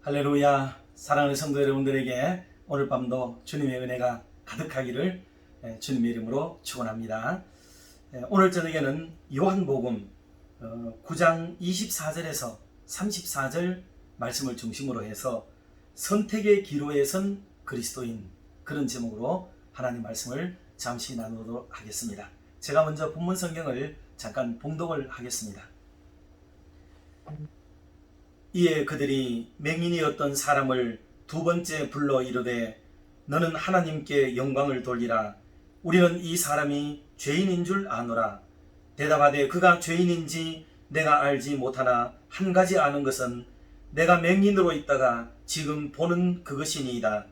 할렐루야. 사랑하는 성도 여러분들에게 오늘 밤도 주님의 은혜가 가득하기를 주님의 이름으로 축원합니다. 오늘 저녁에는 요한복음 9장 24절에서 34절 말씀을 중심으로 해서 선택의 기로에 선 그리스도인, 그런 제목으로 하나님 말씀을 잠시 나누도록 하겠습니다. 제가 먼저 본문 성경을 잠깐 봉독을 하겠습니다. 이에 그들이 맹인이었던 사람을 두 번째 불러 이르되 너는 하나님께 영광을 돌리라. 우리는 이 사람이 죄인인 줄 아노라. 대답하되 그가 죄인인지 내가 알지 못하나 한 가지 아는 것은 내가 맹인으로 있다가 지금 보는 그것이니이다.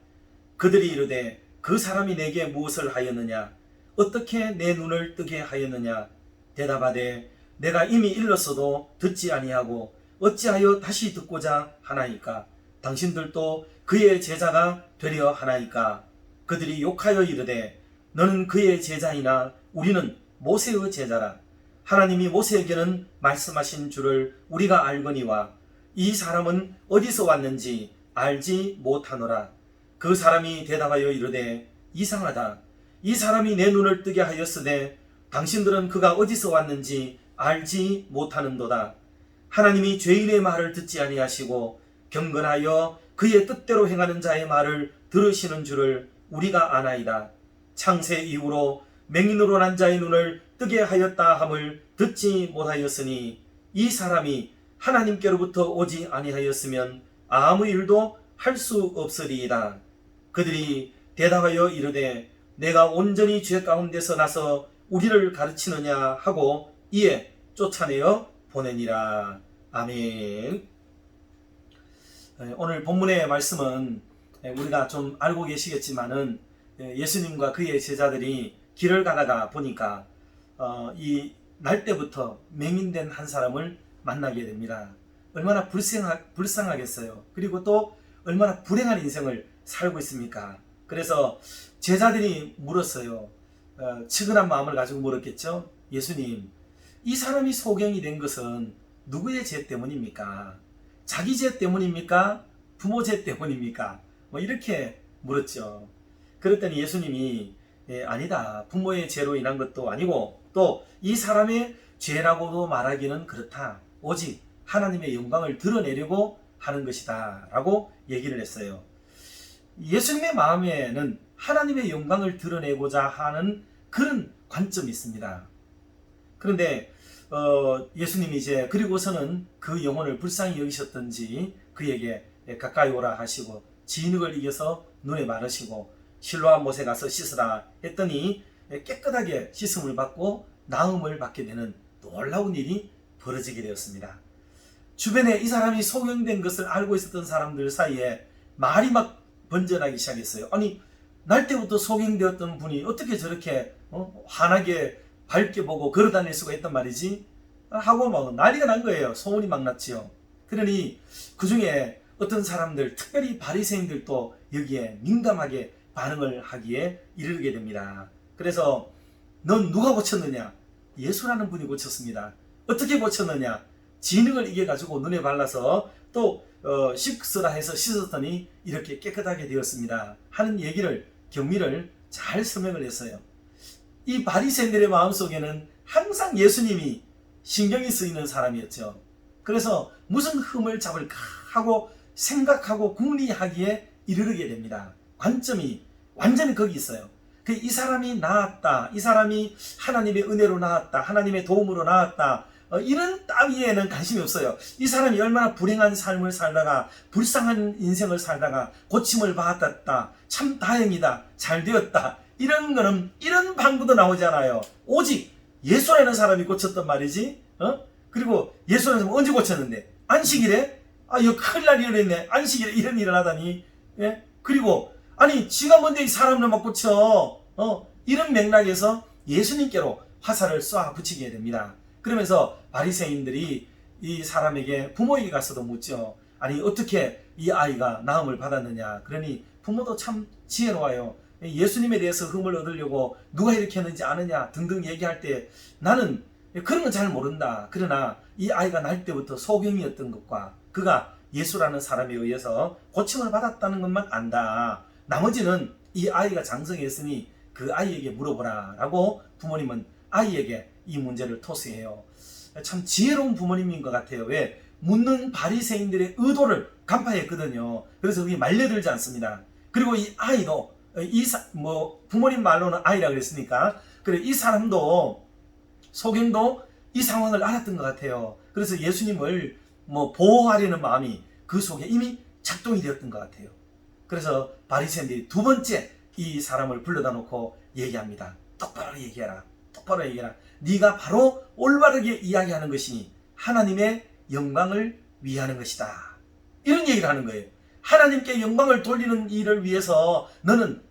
그들이 이르되 그 사람이 내게 무엇을 하였느냐? 어떻게 내 눈을 뜨게 하였느냐? 대답하되 내가 이미 일렀어도 듣지 아니하고 어찌하여 다시 듣고자 하나이까? 당신들도 그의 제자가 되려 하나이까? 그들이 욕하여 이르되 너는 그의 제자이나 우리는 모세의 제자라. 하나님이 모세에게는 말씀하신 줄을 우리가 알거니와 이 사람은 어디서 왔는지 알지 못하노라. 그 사람이 대답하여 이르되 이상하다. 이 사람이 내 눈을 뜨게 하였으되 당신들은 그가 어디서 왔는지 알지 못하는도다. 하나님이 죄인의 말을 듣지 아니하시고 경건하여 그의 뜻대로 행하는 자의 말을 들으시는 줄을 우리가 아나이다. 창세 이후로 맹인으로 난 자의 눈을 뜨게 하였다 함을 듣지 못하였으니 이 사람이 하나님께로부터 오지 아니하였으면 아무 일도 할 수 없으리이다. 그들이 대답하여 이르되 내가 온전히 죄 가운데서 나서 우리를 가르치느냐 하고 이에 쫓아내어 보내니라. 아멘. 오늘 본문의 말씀은 우리가 좀 알고 계시겠지만은 예수님과 그의 제자들이 길을 가다가 보니까 이 날 때부터 맹인된 한 사람을 만나게 됩니다. 얼마나 불쌍하겠어요. 그리고 또 얼마나 불행한 인생을 살고 있습니까? 그래서 제자들이 물었어요. 측은한 마음을 가지고 물었겠죠. 예수님, 이 사람이 소경이 된 것은 누구의 죄 때문입니까? 자기 죄 때문입니까? 부모 죄 때문입니까? 이렇게 물었죠. 그랬더니 예수님이 아니다. 부모의 죄로 인한 것도 아니고 또 이 사람의 죄라고도 말하기는 그렇다. 오직 하나님의 영광을 드러내려고 하는 것이다 라고 얘기를 했어요. 예수님의 마음에는 하나님의 영광을 드러내고자 하는 그런 관점이 있습니다. 그런데 예수님이 이제 그리고서는 그 영혼을 불쌍히 여기셨던지 그에게 가까이 오라 하시고 진흙을 이겨서 눈에 바르시고 실로암 못에 가서 씻으라 했더니 깨끗하게 씻음을 받고 나음을 받게 되는 놀라운 일이 벌어지게 되었습니다. 주변에 이 사람이 소경된 것을 알고 있었던 사람들 사이에 말이 막 번져나기 시작했어요. 아니, 날 때부터 소경되었던 분이 어떻게 저렇게 환하게 밝게 보고 걸어다닐 수가 있단 말이지? 하고 막 난리가 난 거예요. 소문이 막 났지요. 그러니 그 중에 어떤 사람들, 특별히 바리새인들도 여기에 민감하게 반응을 하기에 이르게 됩니다. 그래서 넌 누가 고쳤느냐? 예수라는 분이 고쳤습니다. 어떻게 고쳤느냐? 진흙을 이겨가지고 눈에 발라서 또 씻으라 해서 씻었더니 이렇게 깨끗하게 되었습니다. 하는 얘기를, 경위를 잘 설명을 했어요. 이 바리새인들의 마음속에는 항상 예수님이 신경이 쓰이는 사람이었죠. 그래서 무슨 흠을 잡을까 하고 생각하고 궁리하기에 이르게 됩니다. 관점이 완전히 거기 있어요. 이 사람이 나았다, 이 사람이 하나님의 은혜로 나았다, 하나님의 도움으로 나았다, 이런 따위에는 관심이 없어요. 이 사람이 얼마나 불행한 삶을 살다가 불쌍한 인생을 살다가 고침을 받았다, 참 다행이다, 잘 되었다, 이런 거는 이런 방구도 나오지 않아요. 오직 예수라는 사람이 고쳤단 말이지. 그리고 예수라는 사람은 언제 고쳤는데? 안식일에? 이거 큰일 날 일을 했네. 안식일에 이런 일을 하다니. 예? 그리고 아니 지가 뭔데 이 사람을 막 고쳐. 이런 맥락에서 예수님께로 화살을 쏴 붙이게 됩니다. 그러면서 바리새인들이 이 사람에게 부모에게 가서도 묻죠. 아니 어떻게 이 아이가 나음을 받았느냐. 그러니 부모도 참 지혜로워요. 예수님에 대해서 흠을 얻으려고 누가 이렇게 했는지 아느냐 등등 얘기할 때 나는 그런 건 잘 모른다. 그러나 이 아이가 날 때부터 소경이었던 것과 그가 예수라는 사람에 의해서 고침을 받았다는 것만 안다. 나머지는 이 아이가 장성했으니 그 아이에게 물어보라 라고 부모님은 아이에게 이 문제를 토스해요. 참 지혜로운 부모님인 것 같아요. 왜? 묻는 바리새인들의 의도를 간파했거든요. 그래서 그게 말려들지 않습니다. 그리고 이 아이도 부모님 말로는 아이라 그랬으니까 그래 이 사람도 소경도 이 상황을 알았던 것 같아요. 그래서 예수님을 보호하려는 마음이 그 속에 이미 작동이 되었던 것 같아요. 그래서 바리새인들이 두 번째 이 사람을 불러다 놓고 얘기합니다. 똑바로 얘기해라. 똑바로 얘기해라. 네가 바로 올바르게 이야기하는 것이니 하나님의 영광을 위하는 것이다. 이런 얘기를 하는 거예요. 하나님께 영광을 돌리는 일을 위해서 너는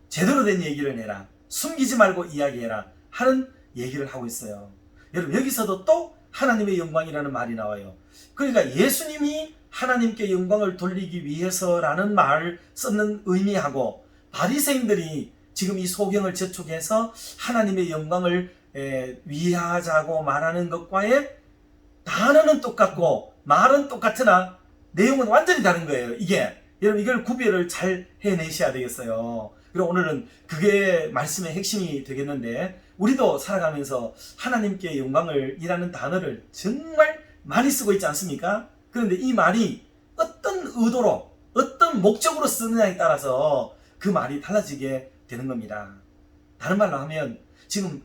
제대로 된 얘기를 해라. 숨기지 말고 이야기해라. 하는 얘기를 하고 있어요. 여러분 여기서도 또 하나님의 영광이라는 말이 나와요. 그러니까 예수님이 하나님께 영광을 돌리기 위해서라는 말을 썼는 의미하고 바리새인들이 지금 이 소경을 재촉해서 하나님의 영광을 위하자고 말하는 것과의 단어는 똑같고 말은 똑같으나 내용은 완전히 다른 거예요. 여러분 이걸 구별을 잘 해내셔야 되겠어요. 그리고 오늘은 그게 말씀의 핵심이 되겠는데 우리도 살아가면서 하나님께 영광을 이라는 단어를 정말 많이 쓰고 있지 않습니까? 그런데 이 말이 어떤 의도로 어떤 목적으로 쓰느냐에 따라서 그 말이 달라지게 되는 겁니다. 다른 말로 하면 지금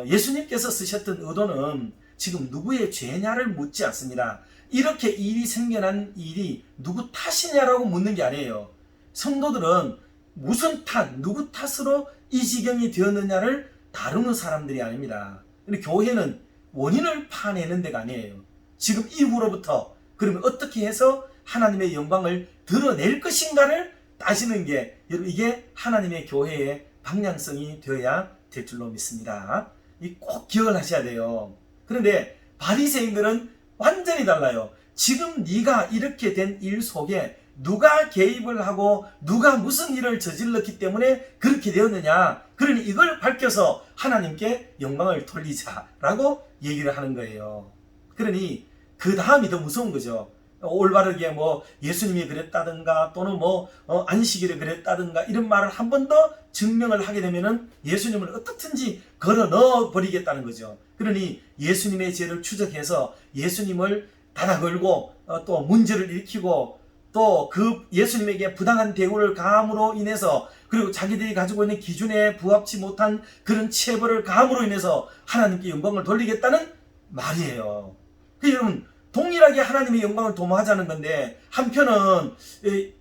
예수님께서 쓰셨던 의도는 지금 누구의 죄냐를 묻지 않습니다. 이렇게 일이 생겨난 일이 누구 탓이냐라고 묻는 게 아니에요. 성도들은 무슨 탓, 누구 탓으로 이 지경이 되었느냐를 다루는 사람들이 아닙니다. 근데 교회는 원인을 파내는 데가 아니에요. 지금 이후로부터 그러면 어떻게 해서 하나님의 영광을 드러낼 것인가를 따지는 게 여러분 이게 하나님의 교회의 방향성이 되어야 될 줄로 믿습니다. 꼭 기억을 하셔야 돼요. 그런데 바리새인들은 완전히 달라요. 지금 네가 이렇게 된 일 속에 누가 개입을 하고 누가 무슨 일을 저질렀기 때문에 그렇게 되었느냐. 그러니 이걸 밝혀서 하나님께 영광을 돌리자라고 얘기를 하는 거예요. 그러니 그 다음이 더 무서운 거죠. 올바르게 예수님이 그랬다든가 또는 안식일에 그랬다든가 이런 말을 한 번 더 증명을 하게 되면은 예수님을 어떻든지 걸어 넣어 버리겠다는 거죠. 그러니 예수님의 죄를 추적해서 예수님을 닫아 걸고 또 문제를 일으키고 또 그 예수님에게 부당한 대우를 가함으로 인해서 그리고 자기들이 가지고 있는 기준에 부합치 못한 그런 체벌을 가함으로 인해서 하나님께 영광을 돌리겠다는 말이에요. 여러분 동일하게 하나님의 영광을 도모하자는 건데 한편은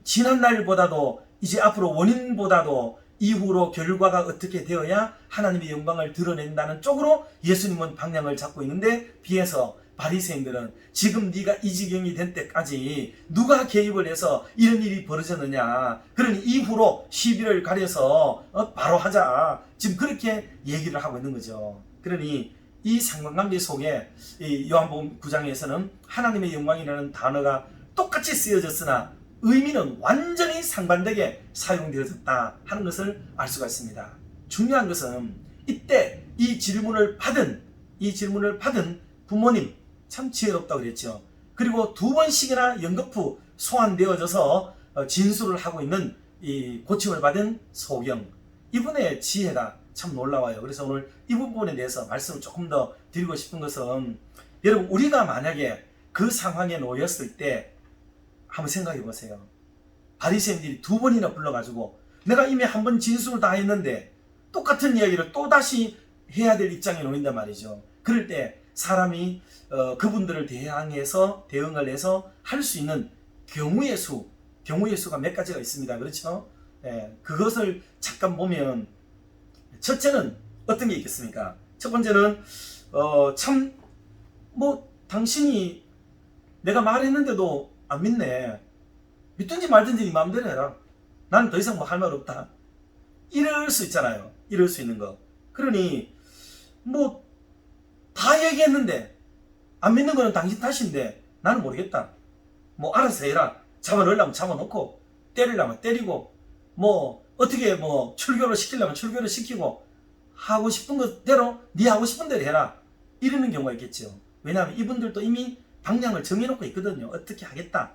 지난 날보다도 이제 앞으로 원인보다도 이후로 결과가 어떻게 되어야 하나님의 영광을 드러낸다는 쪽으로 예수님은 방향을 잡고 있는데 비해서 바리새인들은 지금 네가 이 지경이 된 때까지 누가 개입을 해서 이런 일이 벌어졌느냐. 그러니 이후로 시비를 가려서 바로 하자. 지금 그렇게 얘기를 하고 있는 거죠. 그러니 이 상관관계 속에 이 요한복음 9장에서는 하나님의 영광이라는 단어가 똑같이 쓰여졌으나 의미는 완전히 상반되게 사용되어졌다 하는 것을 알 수가 있습니다. 중요한 것은 이때 이 질문을 받은 부모님 참 지혜롭다고 그랬죠. 그리고 두 번씩이나 연거푸 소환되어져서 진술을 하고 있는 이 고침을 받은 소경, 이분의 지혜가 참 놀라워요. 그래서 오늘 이 부분에 대해서 말씀을 조금 더 드리고 싶은 것은 여러분 우리가 만약에 그 상황에 놓였을 때 한번 생각해 보세요. 바리새인들이 두 번이나 불러가지고 내가 이미 한 번 진술을 다 했는데 똑같은 이야기를 또 다시 해야 될 입장에 놓인단 말이죠. 그럴 때 사람이 그분들을 대응을 해서 할 수 있는 경우의 수가 몇 가지가 있습니다. 그렇죠? 그것을 잠깐 보면 첫째는 어떤 게 있겠습니까? 첫 번째는 당신이 내가 말했는데도 안 믿네. 믿든지 말든지 네 마음대로 해라. 나는 더 이상 할 말 없다. 이럴 수 있잖아요. 이럴 수 있는 거. 그러니 다 얘기했는데 안 믿는 거는 당신 탓인데 나는 모르겠다. 알아서 해라. 잡아넣으려면 잡아놓고 때리려면 때리고 어떻게 출교를 시키려면 출교를 시키고 하고 싶은 것대로 네 하고 싶은 대로 해라. 이러는 경우가 있겠죠. 왜냐하면 이분들도 이미 방향을 정해놓고 있거든요. 어떻게 하겠다.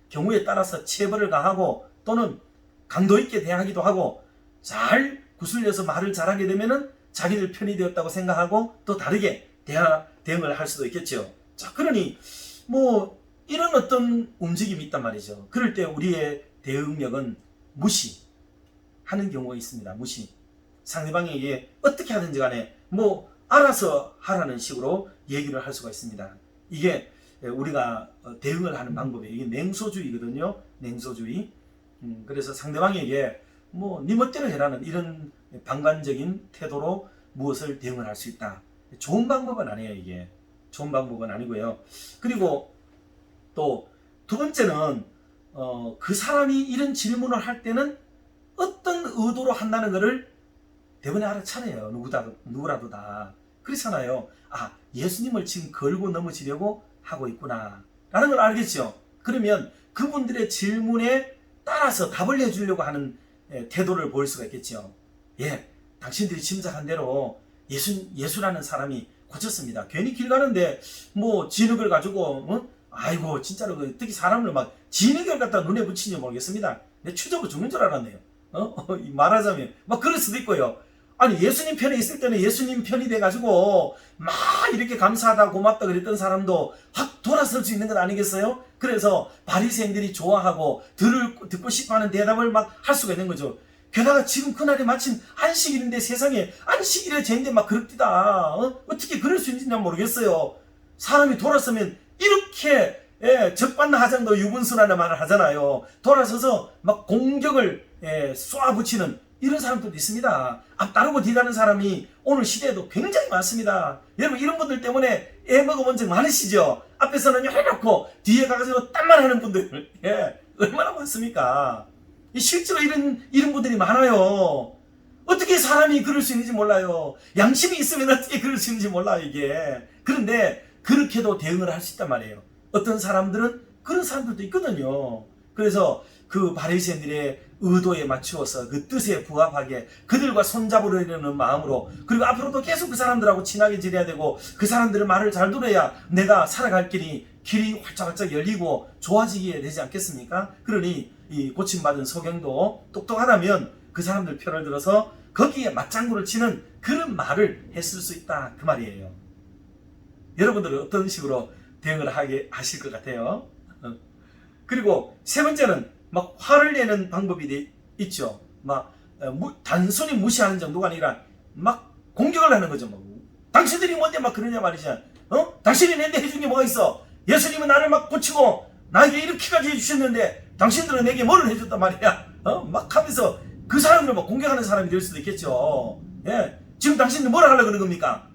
경우에 따라서 체벌을 가하고 또는 강도 있게 대하기도 하고 잘 구슬려서 말을 잘하게 되면은 자기들 편이 되었다고 생각하고 또 다르게 대응을 할 수도 있겠죠. 자, 그러니 뭐 이런 어떤 움직임이 있단 말이죠. 그럴 때 우리의 대응력은 무시하는 경우가 있습니다. 무시. 상대방에게 어떻게 하든지 간에 뭐 알아서 하라는 식으로 얘기를 할 수가 있습니다. 이게 우리가 대응을 하는 방법이에요. 이게 냉소주의거든요. 냉소주의. 그래서 상대방에게 뭐 네 멋대로 해라는 이런 방관적인 태도로 무엇을 대응을 할 수 있다. 좋은 방법은 아니에요. 이게 좋은 방법은 아니고요. 그리고 또 두 번째는 그 사람이 이런 질문을 할 때는 어떤 의도로 한다는 것을 대부분이 알아차려요. 누구라도 다. 그렇잖아요. 아, 예수님을 지금 걸고 넘어지려고 하고 있구나 라는 걸 알겠죠. 그러면 그분들의 질문에 따라서 답을 해주려고 하는 태도를 보일 수가 있겠죠. 예, 당신들이 짐작한 대로 예수라는 사람이 고쳤습니다. 괜히 길 가는데 뭐 진흙을 가지고 아이고 진짜로 어떻게 사람을 막 진흙을 갖다 눈에 붙이는지 모르겠습니다. 내 추적을 죽는 줄 알았네요. 말하자면 막 그럴 수도 있고요. 아니 예수님 편에 있을 때는 예수님 편이 돼가지고 막 이렇게 감사하다 고맙다 그랬던 사람도 확 돌아설 수 있는 건 아니겠어요? 그래서 바리새인들이 좋아하고 듣고 싶어하는 대답을 막 할 수가 있는 거죠. 게다가 지금 그날이 마침 안식일인데 세상에 안식일에 죄인데 막 그럽디다. 어떻게 그럴 수 있는지 모르겠어요. 사람이 돌아서면 이렇게 적반하장도 유분수라는 말을 하잖아요. 돌아서서 막 공격을 쏘아붙이는 이런 사람들도 있습니다. 앞다르고 뒤다는 사람이 오늘 시대에도 굉장히 많습니다. 여러분 이런 분들 때문에 먹어본 적 많으시죠? 앞에서는 해놓고 뒤에 가가지고 딴말 하는 분들 얼마나 많습니까? 실제로 이런 분들이 많아요. 어떻게 사람이 그럴 수 있는지 몰라요. 양심이 있으면 어떻게 그럴 수 있는지 몰라요 이게. 그런데 그렇게도 대응을 할 수 있단 말이에요. 어떤 사람들은 그런 사람들도 있거든요. 그래서 그 바리새인들의 의도에 맞추어서 그 뜻에 부합하게 그들과 손잡으려는 마음으로 그리고 앞으로도 계속 그 사람들하고 친하게 지내야 되고 그 사람들의 말을 잘 들어야 내가 살아갈 길이 활짝활짝 열리고 좋아지게 되지 않겠습니까? 그러니 이 고침받은 소경도 똑똑하다면 그 사람들 편을 들어서 거기에 맞장구를 치는 그런 말을 했을 수 있다 그 말이에요. 여러분들은 어떤 식으로 대응을 하실 것 같아요? 그리고 세 번째는 막 화를 내는 방법이 있죠. 막 단순히 무시하는 정도가 아니라 막 공격을 하는 거죠. 막. 당신들이 뭔데 막 그러냐 말이죠. 당신이 내한테 해준 게 뭐가 있어? 예수님은 나를 막 고치고 나에게 이렇게까지 해주셨는데 당신들은 내게 뭐를 해줬단 말이야. 막 하면서 그 사람을 막 공격하는 사람이 될 수도 있겠죠. 예. 지금 당신들 뭐라 하려고 그러는 겁니까?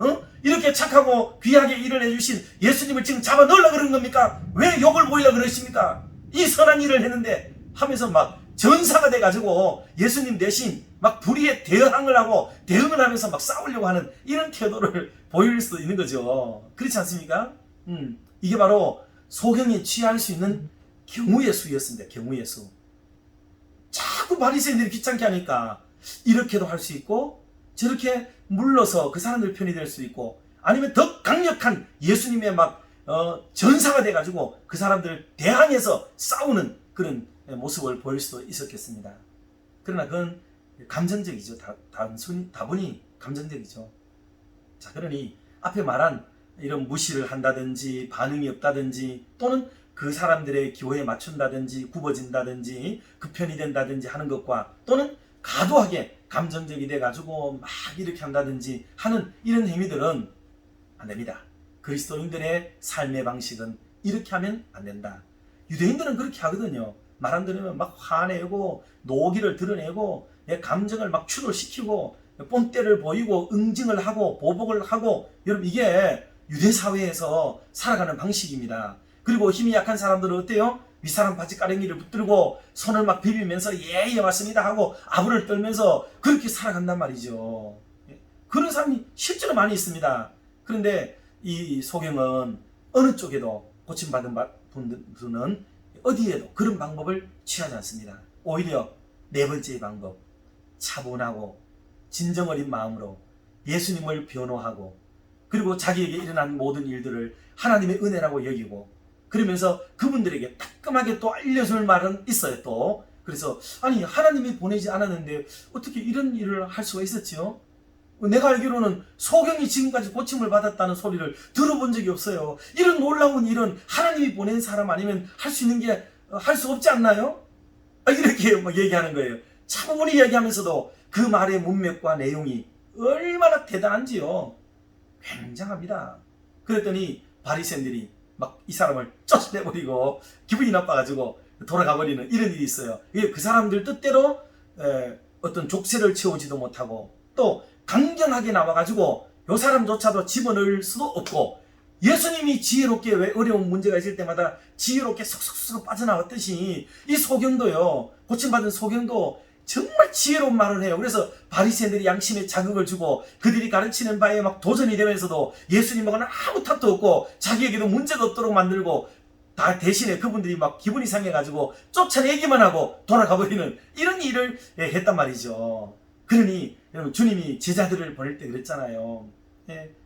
이렇게 착하고 귀하게 일을 해주신 예수님을 지금 잡아 넣으려고 그러는 겁니까? 왜 욕을 보이려고 그러십니까? 이 선한 일을 했는데 하면서 막 전사가 돼가지고 예수님 대신 막 불의에 대응을 하면서 막 싸우려고 하는 이런 태도를 보일 수도 있는 거죠. 그렇지 않습니까? 이게 바로 소경이 취할 수 있는 경우의 수였습니다. 경우의 수. 자꾸 바리새인들이 귀찮게 하니까 이렇게도 할 수 있고 저렇게 물러서 그 사람들 편이 될 수 있고 아니면 더 강력한 예수님의 막 전사가 돼가지고 그 사람들을 대항해서 싸우는 그런 모습을 보일 수도 있었겠습니다. 그러나 그건 감정적이죠. 다분히 감정적이죠. 자, 그러니 앞에 말한 이런 무시를 한다든지 반응이 없다든지 또는 그 사람들의 기호에 맞춘다든지 굽어진다든지 그 편이 된다든지 하는 것과 또는 과도하게 감정적이 돼가지고 막 이렇게 한다든지 하는 이런 행위들은 안 됩니다. 그리스도인들의 삶의 방식은 이렇게 하면 안 된다. 유대인들은 그렇게 하거든요. 말 안 들으면 막 화내고 노기를 드러내고 감정을 막 추돌시키고 뽐때를 보이고 응징을 하고 보복을 하고 여러분 이게 유대 사회에서 살아가는 방식입니다. 그리고 힘이 약한 사람들은 어때요? 윗사람 바지가랭이를 붙들고 손을 막 비비면서 예 맞습니다 하고 아부를 떨면서 그렇게 살아간단 말이죠. 그런 사람이 실제로 많이 있습니다. 그런데 이 소경은 어느 쪽에도 고침받은 분은 어디에도 그런 방법을 취하지 않습니다. 오히려 네 번째의 방법, 차분하고 진정 어린 마음으로 예수님을 변호하고 그리고 자기에게 일어난 모든 일들을 하나님의 은혜라고 여기고 그러면서 그분들에게 따끔하게 또 알려줄 말은 있어요 또. 그래서 아니 하나님이 보내지 않았는데 어떻게 이런 일을 할 수가 있었지요? 내가 알기로는 소경이 지금까지 고침을 받았다는 소리를 들어본 적이 없어요. 이런 놀라운 일은 하나님이 보낸 사람 아니면 할 수 있는 게 할 수 없지 않나요? 이렇게 막 얘기하는 거예요. 차분히 얘기하면서도 그 말의 문맥과 내용이 얼마나 대단한지요. 굉장합니다. 그랬더니 바리새인들이 막 이 사람을 쫓아내버리고 기분이 나빠가지고 돌아가 버리는 이런 일이 있어요. 이게 그 사람들 뜻대로 어떤 족쇄를 채우지도 못하고 또 강경하게 나와가지고 요 사람조차도 집어넣을 수도 없고, 예수님이 지혜롭게 왜 어려운 문제가 있을 때마다 지혜롭게 쏙쏙쏙 빠져나왔듯이 이 소경도요, 고침받은 소경도 정말 지혜로운 말을 해요. 그래서 바리새인들이 양심에 자극을 주고 그들이 가르치는 바에 막 도전이 되면서도 예수님하고는 아무 탓도 없고 자기에게도 문제가 없도록 만들고, 다 대신에 그분들이 막 기분이 상해가지고 쫓아내기만 하고 돌아가 버리는 이런 일을 했단 말이죠. 그러니 여러분, 주님이 제자들을 보낼 때 그랬잖아요.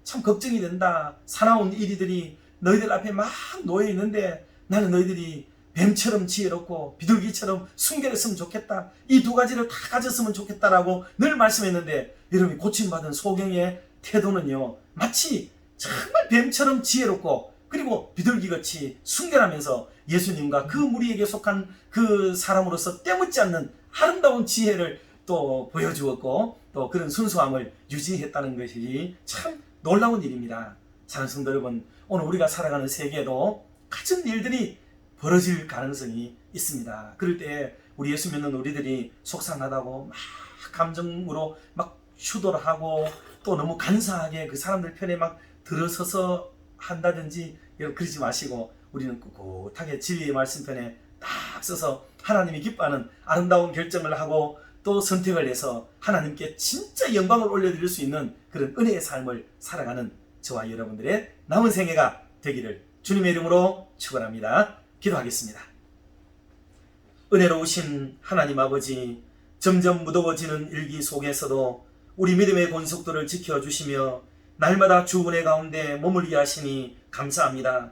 참 걱정이 된다. 사나운 이리들이 너희들 앞에 막 놓여 있는데 나는 너희들이 뱀처럼 지혜롭고 비둘기처럼 순결했으면 좋겠다. 이 두 가지를 다 가졌으면 좋겠다라고 늘 말씀했는데, 여러분이 고침받은 소경의 태도는요, 마치 정말 뱀처럼 지혜롭고 그리고 비둘기같이 순결하면서 예수님과 그 무리에게 속한 그 사람으로서 때묻지 않는 아름다운 지혜를 또 보여주었고, 또 그런 순수함을 유지했다는 것이 참 놀라운 일입니다. 사랑하는 성도 여러분, 오늘 우리가 살아가는 세계에도 같은 일들이 벌어질 가능성이 있습니다. 그럴 때 우리 예수 믿는 우리들이 속상하다고 막 감정으로 막 휴도를 하고 또 너무 간사하게 그 사람들 편에 막 들어서서 한다든지 그러지 마시고, 우리는 꿋꿋하게 진리의 말씀편에 딱 서서 하나님이 기뻐하는 아름다운 결정을 하고 또 선택을 해서 하나님께 진짜 영광을 올려드릴 수 있는 그런 은혜의 삶을 살아가는 저와 여러분들의 남은 생애가 되기를 주님의 이름으로 축원합니다. 기도하겠습니다. 은혜로우신 하나님 아버지, 점점 무더워지는 일기 속에서도 우리 믿음의 권속도를 지켜주시며 날마다 주 은혜 가운데 머물게 하시니 감사합니다.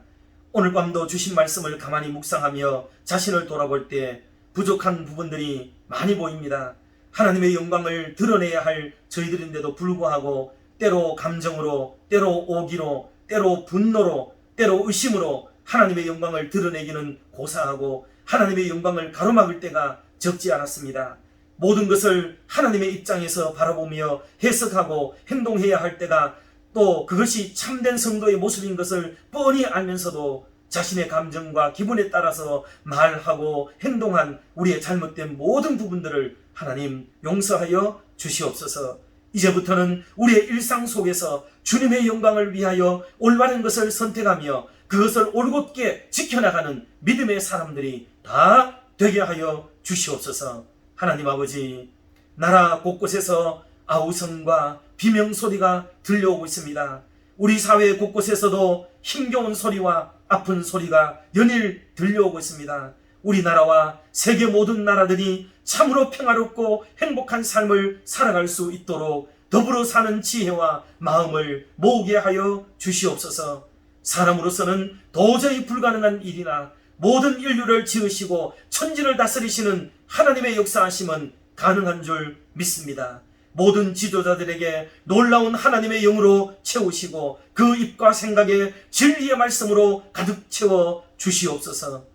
오늘 밤도 주신 말씀을 가만히 묵상하며 자신을 돌아볼 때 부족한 부분들이 많이 보입니다. 하나님의 영광을 드러내야 할 저희들인데도 불구하고 때로 감정으로, 때로 오기로, 때로 분노로, 때로 의심으로 하나님의 영광을 드러내기는 고사하고 하나님의 영광을 가로막을 때가 적지 않았습니다. 모든 것을 하나님의 입장에서 바라보며 해석하고 행동해야 할 때가 또 그것이 참된 성도의 모습인 것을 뻔히 알면서도 자신의 감정과 기분에 따라서 말하고 행동한 우리의 잘못된 모든 부분들을 하나님 용서하여 주시옵소서. 이제부터는 우리의 일상 속에서 주님의 영광을 위하여 올바른 것을 선택하며 그것을 올곧게 지켜나가는 믿음의 사람들이 다 되게 하여 주시옵소서. 하나님 아버지, 나라 곳곳에서 아우성과 비명소리가 들려오고 있습니다. 우리 사회 곳곳에서도 힘겨운 소리와 아픈 소리가 연일 들려오고 있습니다. 우리나라와 세계 모든 나라들이 참으로 평화롭고 행복한 삶을 살아갈 수 있도록 더불어 사는 지혜와 마음을 모으게 하여 주시옵소서. 사람으로서는 도저히 불가능한 일이나 모든 인류를 지으시고 천지를 다스리시는 하나님의 역사하심은 가능한 줄 믿습니다. 모든 지도자들에게 놀라운 하나님의 영으로 채우시고 그 입과 생각에 진리의 말씀으로 가득 채워 주시옵소서.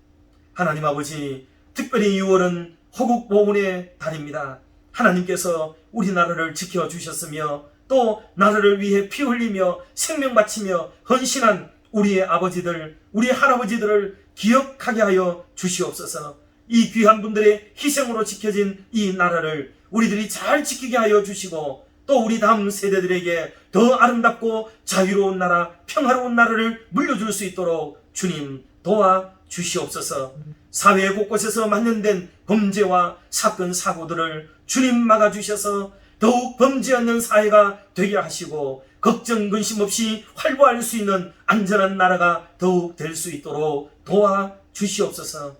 하나님 아버지, 특별히 6월은 호국 보훈의 달입니다. 하나님께서 우리나라를 지켜주셨으며 또 나라를 위해 피 흘리며 생명 바치며 헌신한 우리의 아버지들, 우리의 할아버지들을 기억하게 하여 주시옵소서. 이 귀한 분들의 희생으로 지켜진 이 나라를 우리들이 잘 지키게 하여 주시고 또 우리 다음 세대들에게 더 아름답고 자유로운 나라, 평화로운 나라를 물려줄 수 있도록 주님 도와 주시옵소서. 사회 곳곳에서 만연된 범죄와 사건 사고들을 주님 막아주셔서 더욱 범죄 없는 사회가 되게 하시고 걱정 근심 없이 활보할 수 있는 안전한 나라가 더욱 될 수 있도록 도와 주시옵소서.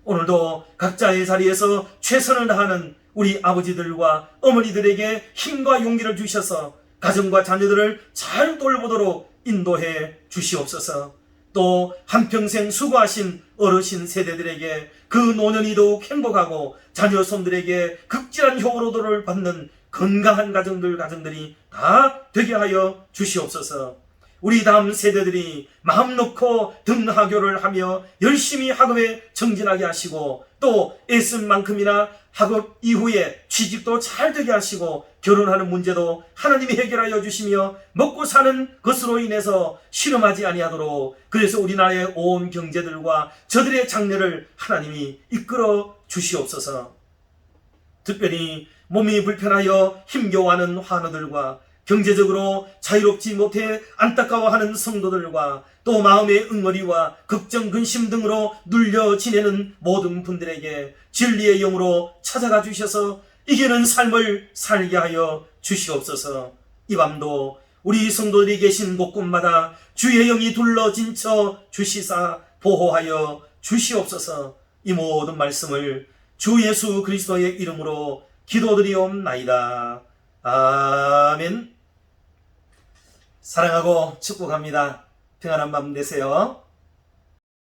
오늘도 각자의 자리에서 최선을 다하는 우리 아버지들과 어머니들에게 힘과 용기를 주셔서 가정과 자녀들을 잘 돌보도록 인도해 주시옵소서. 또 한평생 수고하신 어르신 세대들에게 그 노년이 더욱 행복하고 자녀 손들에게 극진한 효로도를 받는 건강한 가정들이 다 되게 하여 주시옵소서. 우리 다음 세대들이 마음 놓고 등하교를 하며 열심히 학업에 정진하게 하시고 또 애쓴 만큼이나 학업 이후에 취직도 잘 되게 하시고 결혼하는 문제도 하나님이 해결하여 주시며 먹고 사는 것으로 인해서 실험하지 아니하도록 그래서 우리나라의 온 경제들과 저들의 장래를 하나님이 이끌어 주시옵소서. 특별히 몸이 불편하여 힘겨워하는 환우들과 경제적으로 자유롭지 못해 안타까워하는 성도들과 또 마음의 응어리와 걱정, 근심 등으로 눌려 지내는 모든 분들에게 진리의 영으로 찾아가 주셔서 이기는 삶을 살게 하여 주시옵소서. 이 밤도 우리 성도들이 계신 곳곳마다 주의 영이 둘러 진쳐 주시사 보호하여 주시옵소서. 이 모든 말씀을 주 예수 그리스도의 이름으로 기도드리옵나이다. 아멘. 사랑하고 축복합니다. 평안한 밤 되세요.